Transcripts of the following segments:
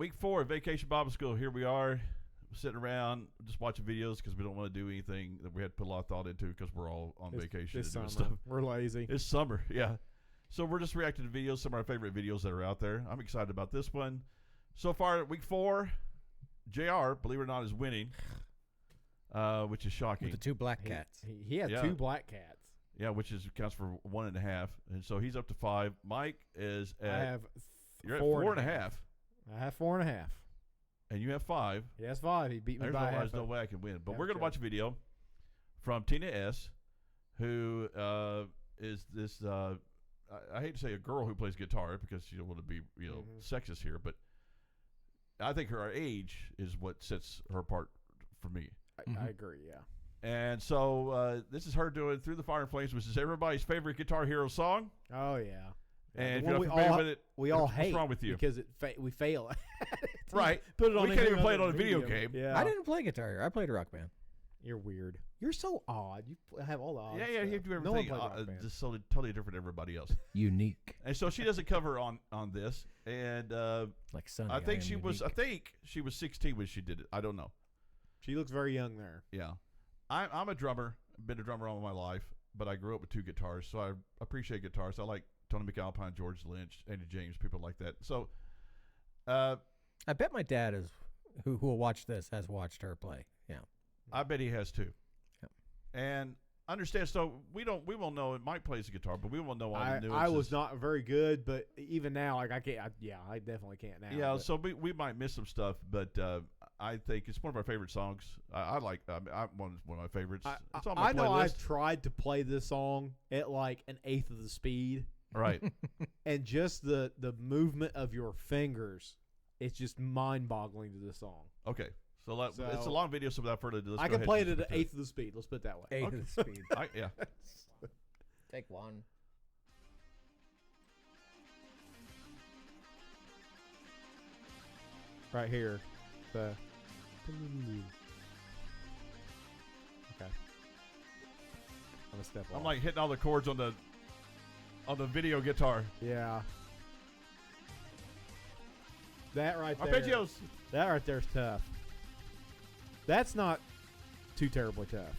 week 4 of Vacation Bible School. Here we are, sitting around just watching videos because we don't want to do anything that we had to put a lot of thought into because we're all on vacation It's and doing summer. stuff. We're lazy. It's summer, yeah. So we're just reacting to videos, some of our favorite videos that are out there. I'm excited about this one. So far, week 4, JR, believe it or not, is winning, which is shocking. With the 2 black cats. He had 2 black cats. Yeah, which counts for 1.5, and so he's up to 5. Mike is at. I have you're at 4.5. I have 4.5. And you have 5. He has 5. He beat me by half. There's no way I can win. But we're going to watch a video from Tina S., who is this. I hate to say a girl who plays guitar because you don't want to be sexist here, but I think her age is what sets her apart for me. I agree. Yeah. And so this is her doing "Through the Fire and Flames," which is everybody's favorite Guitar Hero song. Oh yeah. And if you're not familiar with it, we all hate what's wrong with you? Because we fail. Right. Put it on. We can't even play it on a video game. Yeah. I didn't play Guitar Hero. I played Rock Band. You're weird. You're so odd. You have all the odd Yeah, stuff. you do No one everything plays Rock Band. just totally different than everybody else. Unique. And so she does a cover on this, and Like Sunny. I think she was 16 when she did it. I don't know. She looks very young there. Yeah, I'm a drummer. I've been a drummer all my life, but I grew up with 2 guitars, so I appreciate guitars. I like Tony McAlpine, George Lynch, Andy James, people like that. So, I bet my dad is who will watch this has watched her play. Yeah, I bet he has too. Yep. And understand. So we won't know. Mike plays the guitar, but we won't know all the nuances. I was not very good, but even now, like I can't. I definitely can't now. Yeah, but. so we might miss some stuff, but I think it's one of our favorite songs. I like. I'm one of my favorites. It's on my I know playlist. I've tried to play this song at like 1/8 of the speed. Right. And just the movement of your fingers, it's just mind-boggling to the song. Okay. So it's a long video, so without further ado, let's I go can ahead play and it at jump 1/8 of the speed. Let's put it that way. 1/8 of the speed. Yeah. Take 1. Right here. Okay. I'm gonna step off. I'm like hitting all the chords on the video guitar. Yeah. That right there. Arpeggios. That right there is tough. That's not too terribly tough.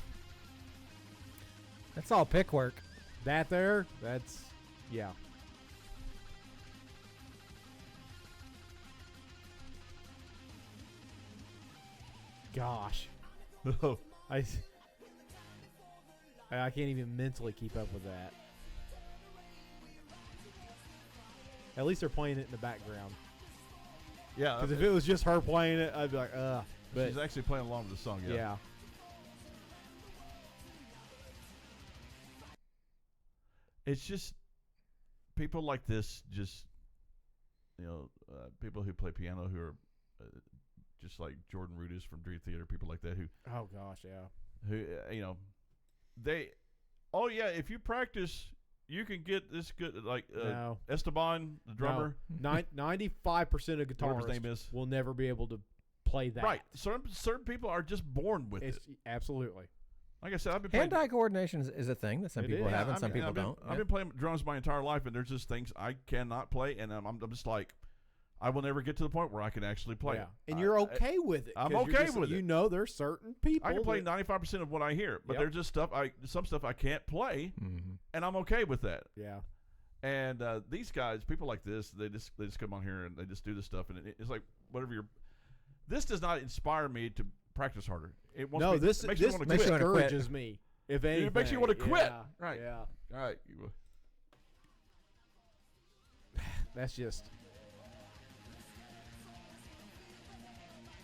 That's all pick work. That there, that's, yeah. Gosh. I can't even mentally keep up with that. At least they're playing it in the background. Yeah. Because if it was just her playing it, I'd be like, ugh. But she's actually playing along with the song. yeah. It's just people like this, people who play piano who are just like Jordan Rudess from Dream Theater, people like that who. Oh gosh, yeah. Who if you practice, you can get this good. Like No. Esteban, the drummer. No. 95% of Whatever his name guitarists is. will never be able to play that. Right. Certain people are just born with It's it. Absolutely. Like I said, I've been playing. Hand-eye coordination is a thing that some It people is. have and I some mean, people don't. I've been playing drums my entire life, and there's just things I cannot play, and I'm just like, I will never get to the point where I can actually play. Yeah. And you're okay with it. I'm 'cause you're okay just- with it. You know there's certain people. I can play 95% of what I hear, but Yep. there's just some stuff I can't play, Mm-hmm. and I'm okay with that. Yeah. And these guys, people like this, they just come on here and they just do this stuff, and it's like whatever you're. This does not inspire me to practice harder. It wants me, this makes me want to quit. discourages me. If anything, It makes you want to quit. Yeah, Right. Yeah. All right. That's just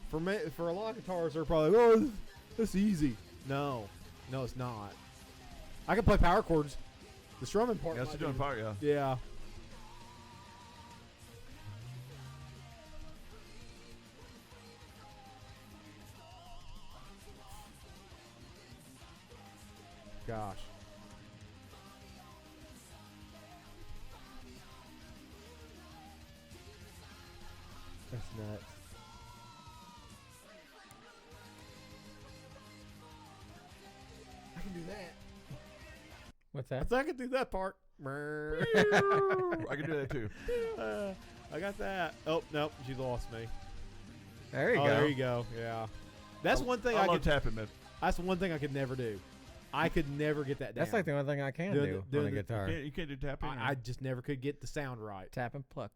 for me. For a lot of guitarists, they're probably, that's easy. No, it's not. I can play power chords. The strumming part. Yeah, that's might doing be- power. Yeah. Yeah. Gosh. That's nuts. I can do that. What's that? I can do that part. I can do that too. I got that. Oh, nope. She lost me. There you go. There you go. Yeah. That's one thing I love could. tapping, man. That's one thing I could never do. I could never get that down. That's like the only thing I can Doing do the- on a guitar. You can't do tapping. I just never could get the sound right. Tap and pluck.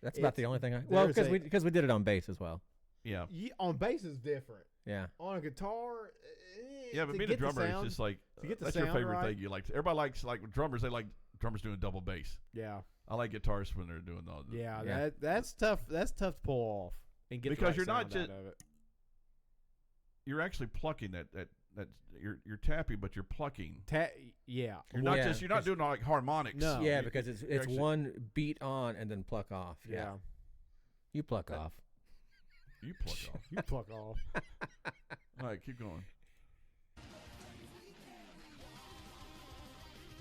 That's about the only thing I. there's Well, a- because we did it on bass as well. yeah. On bass is different. Yeah. On a guitar. Yeah, but to being a get the drummer is sound- just like to get the that's your sound favorite right. thing. You like everybody likes like drummers. They like drummers doing double bass. Yeah. I like guitarists when they're doing all. Yeah. Yeah. That's tough. That's tough to pull off and get Because the right you're not sound just- out of it. You're actually plucking that you're tapping, but you're plucking. Yeah. You're not Yeah, just you're not doing like harmonics. No. Yeah, You- because it's you're actually- one beat on and then pluck off. Yeah. You pluck off. You pluck off. You pluck off. All right, keep going.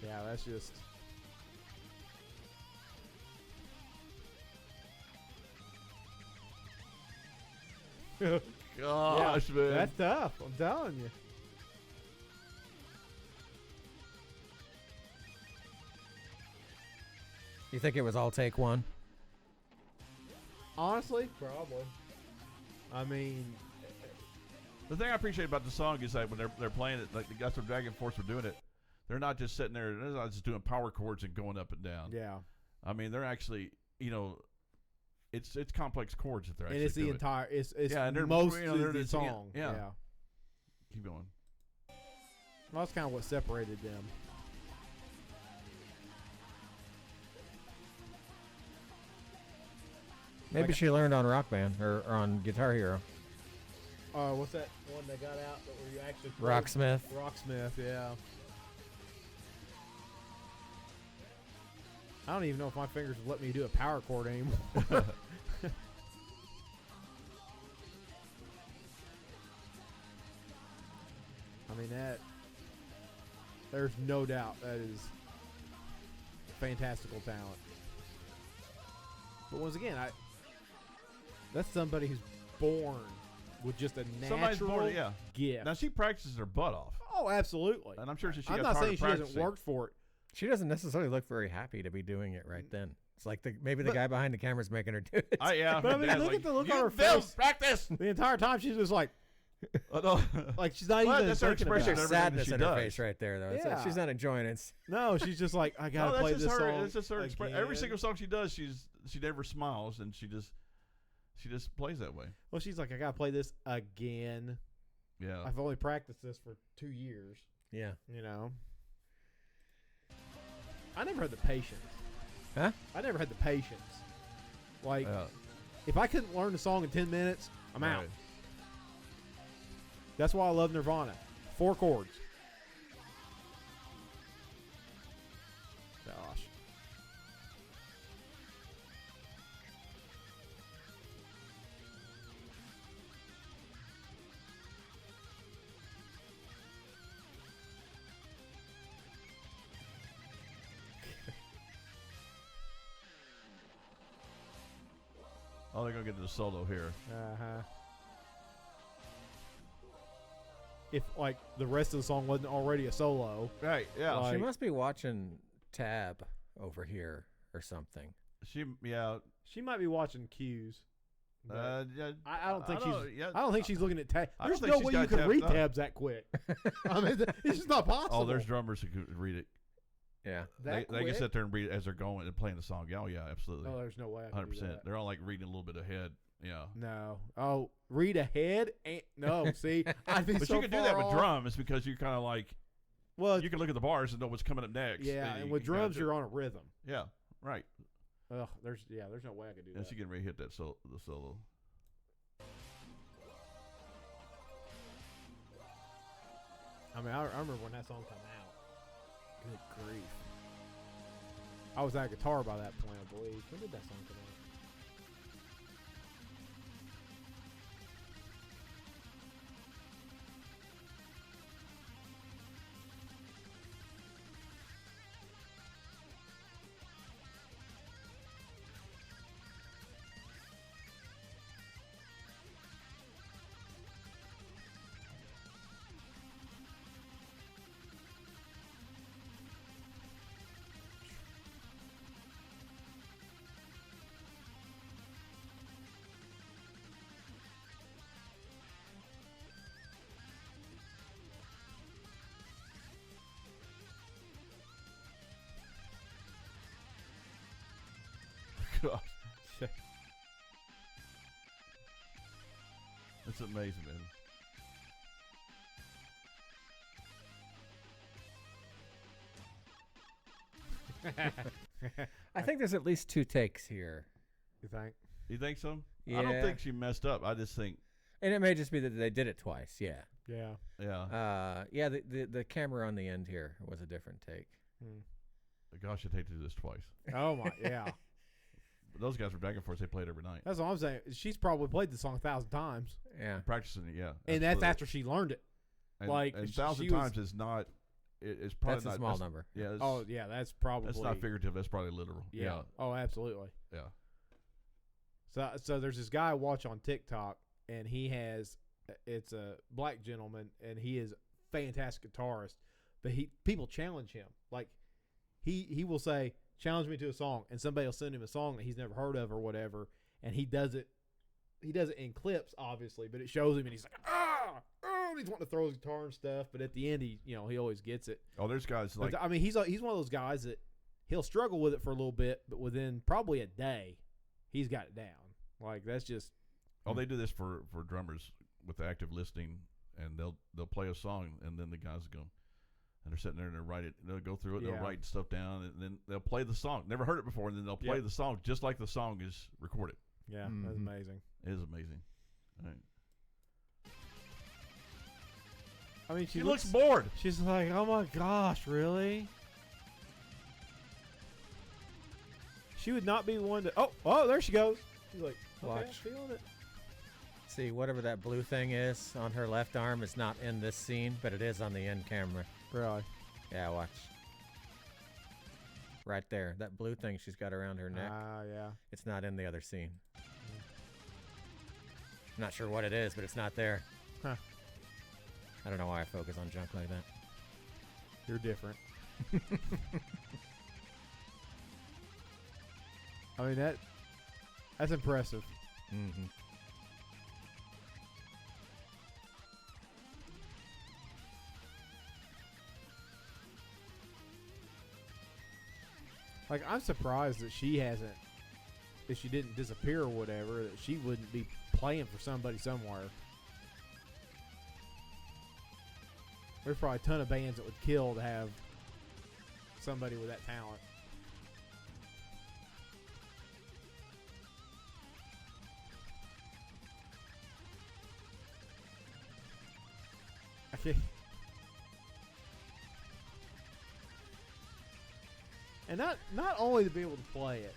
Yeah, that's just. Gosh, man. That's tough. I'm telling you. You think it was all take one? Honestly, probably. I mean, The thing I appreciate about the song is that when they're playing it, like the guys from Dragon Force were doing it, they're not just sitting there. They're not just doing power chords and going up and down. yeah. I mean, they're actually, it's complex chords that they're And actually it's the doing. entire. It's Yeah, and they're- most they're of the doing it. song. Yeah. Yeah. Keep going. Well, that's kind of what separated them. Maybe Like- she learned on Rock Band or on Guitar Hero. What's that one they got out that where you actually played? Rocksmith. Rocksmith, yeah. I don't even know if my fingers would let me do a power chord anymore. I mean there's no doubt that is fantastical talent. But once again, that's somebody who's born with just a Somebody's natural born, yeah. gift. Now she practices her butt off, Oh, absolutely. and I'm sure she I'm got not tired saying of she hasn't practicing. worked for it. She doesn't necessarily look very happy to be doing it right then. It's like maybe the But- guy behind the camera's making her do it. Yeah, But I mean, Dad's look like, at the look "You on her failed, face." Practice. The entire time she's just like No. she's not Well, even that's her thinking expression. about There's it. everything that sadness she in her does. face right there, though. It's like Yeah. she's not enjoying it. No, she's just like, I gotta No, play that's this just her. song. It's just her expression. Every again. single song she does, she never smiles, and she just plays that way. Well, she's like, I gotta play this again. Yeah. I've only practiced this for 2 years. Yeah. You know. I never had the patience. Huh? I never had the patience. Like, Yeah. if I couldn't learn the song in 10 minutes, I'm out. Right. That's why I love Nirvana. 4 chords. Gosh. Oh, they're gonna get to the solo here. Uh-huh. If, like, the rest of the song wasn't already a solo. Right. Yeah. Like- She must be watching Tab over here or something. Yeah. She might be watching cues. but Yeah. I don't think know, she's. yeah. I don't think she's looking at tabs. I There's don't no think way she's you got can read tabs up. tabs that quick. I mean, it's just not possible. Oh, there's drummers who could read it. Yeah. They that can sit there and read it as they're going and playing the song. Yeah, oh yeah, absolutely. Oh, there's no way. I can do 100%. that. They're all like reading a little bit ahead. Yeah. No. Oh, read ahead? No. See, I'd be But so you can do far that with off. drums because you're kind of like Well, you can look at the bars and know what's coming up next. yeah, you and with can kinda drums, do- you're on a rhythm. Yeah. Right. Ugh, there's no way I could do And that. she can really hit that the solo. I mean, I remember when that song came out. Good grief. I was at guitar by that point, I believe. When did that song come out? gosh. That's amazing, man. I think there's at least 2 takes here. You think? You think so? Yeah. I don't think she messed up. I just think. And it may just be that they did it twice. Yeah. Yeah. Yeah. Yeah. The camera on the end here was a different take. Gosh, I'd hate to do this twice. Oh my, yeah. But those guys from Dragon Force, they played every night. That's what I'm saying. She's probably played the song 1,000 times. Yeah. Practicing it, yeah. And that's after she learned it. And, like, and she 1,000 was- times is not. It's probably That's not a small number. Yeah. It's, Oh yeah, that's probably. that's not figurative. That's probably literal. Yeah. Oh, absolutely. Yeah. So there's this guy I watch on TikTok, and it's a black gentleman, and he is a fantastic guitarist. But people challenge him. Like he will say, challenge me to a song, and somebody will send him a song that he's never heard of or whatever, and he does it. He does it in clips, obviously, but it shows him, and he's like, and he's wanting to throw his guitar and stuff. But at the end, he always gets it. Oh, there's guys like. But, I mean, he's one of those guys that he'll struggle with it for a little bit, but within probably a day, he's got it down. Like that's just. Oh, they do this for drummers with active listening, and they'll play a song, and then the guys go, and they're sitting there and they'll write it. They'll go through it. Yeah. They'll write stuff down, and then they'll play the song. Never heard it before, and then they'll play the song just like the song is recorded. Yeah, that's amazing. It is amazing. All right. I mean, She looks bored. She's like, oh my gosh, really? She would not be one to. Oh, there she goes. She's like, okay, Watch. I'm feeling it. See, whatever that blue thing is on her left arm is not in this scene, but it is on the end camera. Really? Yeah, watch. Right there. That blue thing she's got around her neck. Yeah. It's not in the other scene. I'm not sure what it is, but it's not there. Huh. I don't know why I focus on junk like that. You're different. I mean that's impressive. Mm-hmm. Like I'm surprised that she didn't disappear or whatever, that she wouldn't be playing for somebody somewhere. There's probably a ton of bands that would kill to have somebody with that talent. I can't. And not only to be able to play it,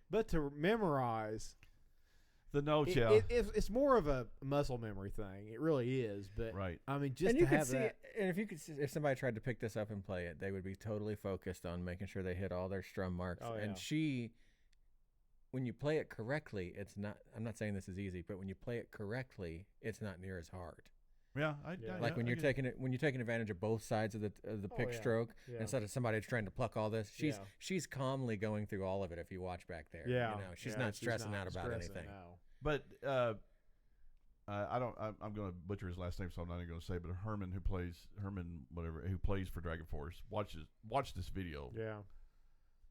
but to memorize. The notes, yeah. It's more of a muscle memory thing. It really is. But Right. I mean, just And to you could have see, that. and if somebody tried to pick this up and play it, they would be totally focused on making sure they hit all their strum marks. Oh, And yeah. when you play it correctly, it's not. I'm not saying this is easy, but when you play it correctly, it's not near as hard. Yeah. Like when you're taking advantage of both sides of the pick yeah. stroke, Yeah. instead of somebody trying to pluck all this, Yeah. she's calmly going through all of it. If you watch back there, Yeah. she's Yeah, not stressing out about stressing, anything. no. But I'm going to butcher his last name, so I'm not even going to say. But Herman who plays for Dragon Force, watched this video, Yeah.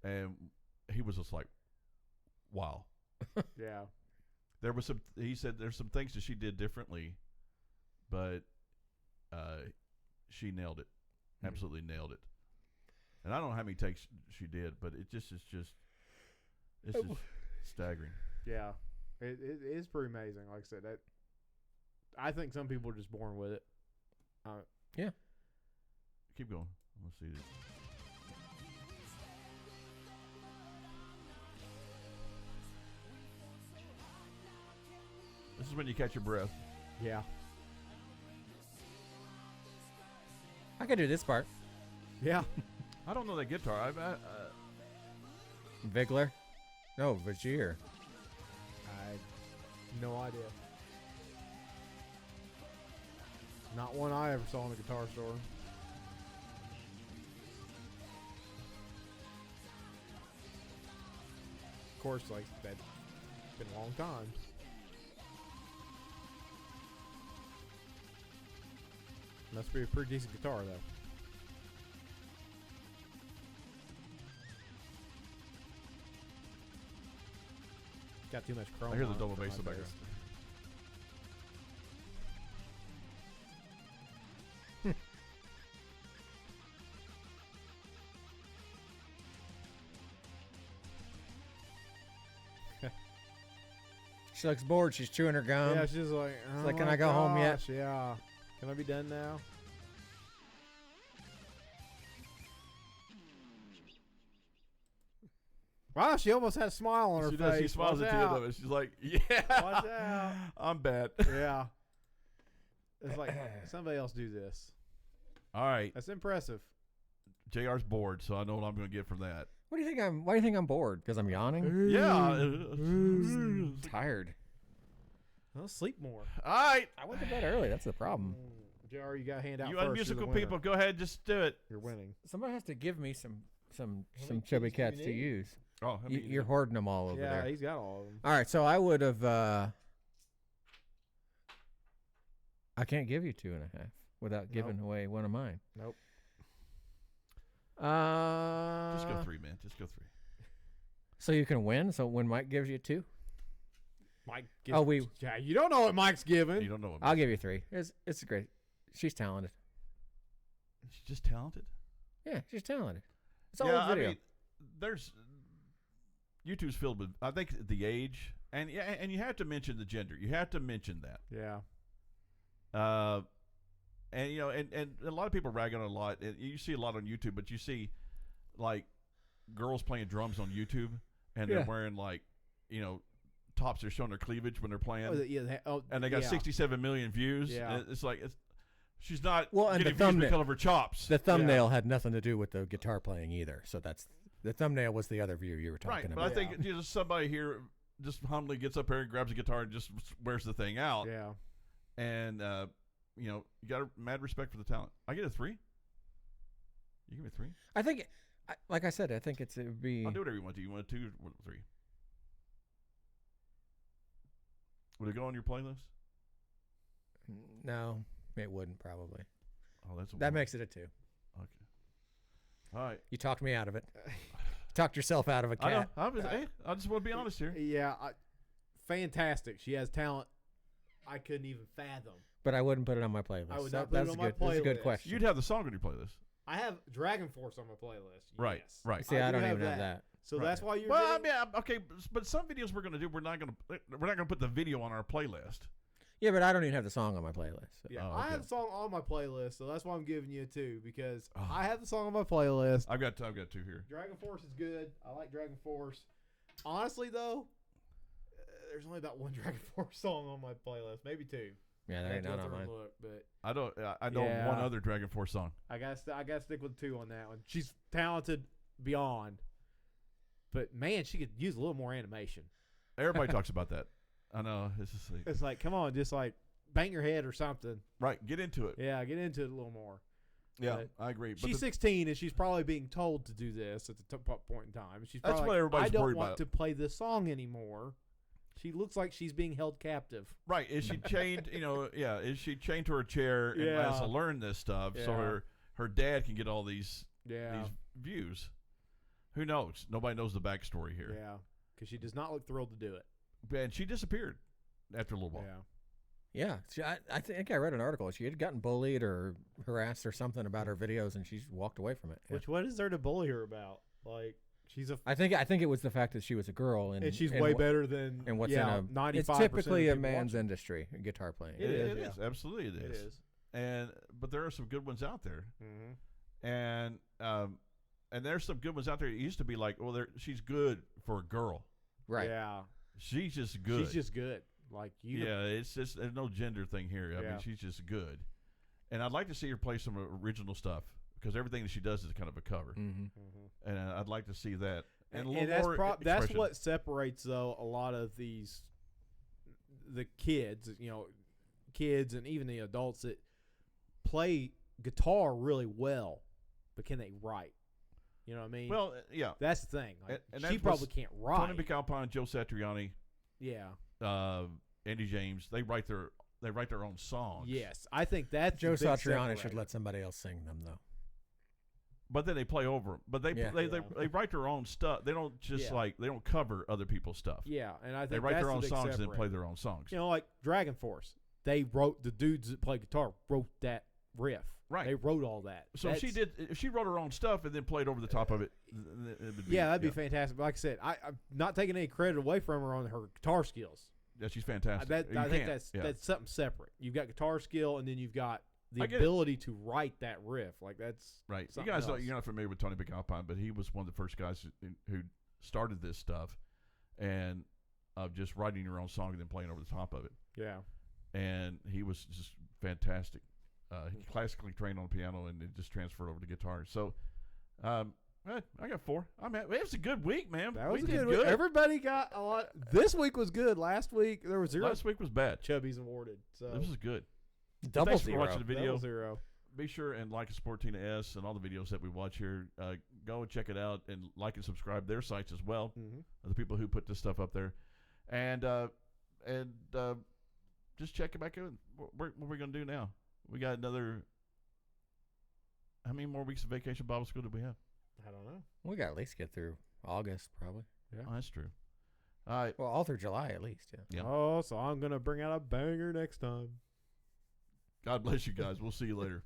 and he was just like, wow. Yeah. There was some. He said there's some things that she did differently, but she nailed it, absolutely nailed it. And I don't know how many takes she did, but it's just staggering. Yeah. It is pretty amazing. Like I said, I think some people are just born with it. Keep going. Let's see this. This is when you catch your breath. Yeah. I could do this part. Yeah. I don't know that guitar. Vigler, no, Vajir. I had no idea. Not one I ever saw in a guitar store. Of course, like that's been a long time. Must be a pretty decent guitar though. got too much chrome. I hear the on it double for my bass in the background. taste. She looks bored. She's chewing her gum. Yeah, she's like, oh like, can my I go home yet? gosh, Yeah. Can I be done now? Wow, she almost had a smile on her She face. does. She smiles Watch at the end out. of it. She's like, yeah. Watch out. I'm bad. Yeah. It's like, somebody else do this. All right. That's impressive. JR's bored, so I know what I'm going to get from that. Why do you think I'm bored? Because I'm yawning? Yeah. Tired. I'll sleep more. All right. I went to bed early. That's the problem. JR, you got to hand out You first. You're the unmusical winner. people, go ahead. Just do it. You're winning. Somebody has to give me some many chubby kitties do you cats to need? use. Oh, You're hoarding them all over Yeah, there. he's got all of them. All right, so I would have. I can't give you 2.5 without giving away one of mine. Nope. Just go 3, man. Just go 3. So you can win. So when Mike gives you 2, Mike. Yeah, you don't know what Mike's giving. You don't know what I'll give you 3. It's great. She's talented. She's just talented. Yeah, she's talented. It's all Yeah, a video. I mean, there's YouTube's filled with. I think the age, and yeah, and you have to mention the gender. You have to mention that. Yeah. And you know, and a lot of people rag on it a lot. And you see a lot on YouTube, but you see like girls playing drums on YouTube, and they're Yeah. wearing like, you know, tops. They're showing their cleavage when they're playing, and they got yeah. 67 million views. Yeah. And it's like she's not Well, and getting the views thumbnail- because of her chops. The thumbnail had nothing to do with the guitar playing either. So that's the thumbnail was the other view you were talking Right, but about. I think just somebody here just humbly gets up here and grabs a guitar and just wears the thing out. Yeah. And, you know, you got mad respect for the talent. I get a 3. You give me a 3? I think, like I said, I think it would be. I'll do whatever you want to. You want a 2 or 3? Would it go on your playlist? No, it wouldn't probably. Oh, that's a That one. makes it a 2. Okay. All right. You talked me out of it. You talked yourself out of a I know. cat. I just want to be honest here. Yeah. Fantastic. She has talent I couldn't even fathom. But I wouldn't put it on my playlist. I would So not put it that's on a my good, That's a good playlist. question. You'd have the song on your playlist. I have Dragon Force on my playlist. Right, Yes. right. See, I do don't even have that. So Right. that's why you're. Well, I getting- mean, okay, but some videos we're gonna do, we're not gonna put the video on our playlist. Yeah, but I don't even have the song on my playlist. So. Yeah, Oh, I okay. have the song on my playlist, so that's why I'm giving you a 2 because Oh. I have the song on my playlist. I've got 2 here. Dragon Force is good. I like Dragon Force. Honestly, though, there's only about one Dragon Force song on my playlist, maybe 2. Yeah, I there have ain't to go none on through and mine. look, but I know Yeah. one other Dragon Force song. I got to stick with 2 on that one. She's talented beyond, but man, she could use a little more animation. Everybody talks about that. I know. It's just like, It's like, come on, just like bang your head or something. right. Get into it. Yeah, get into it a little more. Yeah, But I agree. But She's 16 and she's probably being told to do this at the point in time. She's That's probably what like, everybody's I don't worried want about. to play this song anymore. She looks like she's being held captive. right. Is she chained? You know, yeah. Is she chained to her chair and Yeah. has to learn this stuff so Yeah. her dad can get all these Yeah, views? Who knows? Nobody knows the backstory here. yeah, because she does not look thrilled to do it. And she disappeared after a little while. Yeah, Yeah, I think I read an article. She had gotten bullied or harassed or something about her videos, and she's walked away from it. Yeah. Which what is there to bully her about? Like she's a I think it was the fact that she was a girl, and she's way wha- better than And what's yeah, in a 95%. it's typically a of people man's watching. industry, guitar playing. It is, yeah. Absolutely, it It is. is. But there are some good ones out there. Mm-hmm. And there's some good ones out there. It used to be like, well, she's good for a girl. Right. Yeah, She's just good. she's just good. Like you. Yeah, it's just there's no gender thing here. I Yeah. mean, she's just good. And I'd like to see her play some original stuff because everything that she does is kind of a cover. Mm-hmm. Mm-hmm. And I'd like to see that. And, a And little that's more that's expression. what separates though a lot of the kids, kids and even the adults that play guitar really well, but can they write? You know what I mean? Well, yeah. that's the thing. Like, and she that's probably what's- can't write. Tony McAlpine, Joe Satriani, Yeah. Andy James, they write their own songs. Yes, I think that's Joe the big Satriani should separator. let somebody else sing them, though. but then they play over them. But they they write their own stuff. They don't just they don't cover other people's stuff. Yeah, and I think they write that's their own the big songs and then separate. play their own songs. You know, like Dragon Force. They wrote the dudes that play guitar wrote that riff. Right. They wrote all that. So if she wrote her own stuff and then played over the top of it, it would be, that'd be fantastic. But like I said, I'm not taking any credit away from her on her guitar skills. Yeah, she's fantastic. I think that's something separate. You've got guitar skill, and then you've got the ability to write that riff. Like that's right. You guys, you're not familiar with Tony McAlpine, but he was one of the first guys who started this stuff, and of just writing your own song and then playing over the top of it. Yeah. And he was just fantastic. He classically trained on the piano and then just transferred over to guitar. So, I got 4. It was a good week, man. That was a good week. Everybody got a lot. This week was good. Last week there was 0. Last week was bad. Chubby's awarded. So this is good. Double Thanks 0. for watching the video. Double 0. Be sure and like and support Tina S and all the videos that we watch here. Go and check it out and like and subscribe their sites as well. The people who put this stuff up there, and just check it back in. What are we gonna do now? We got another. How many more weeks of Vacation Bible School do we have? I don't know. We got to at least get through August, probably. Yeah, oh, that's true. All right. Well, all through July at least. Yeah. Oh, so I'm gonna bring out a banger next time. God bless you guys. We'll see you later.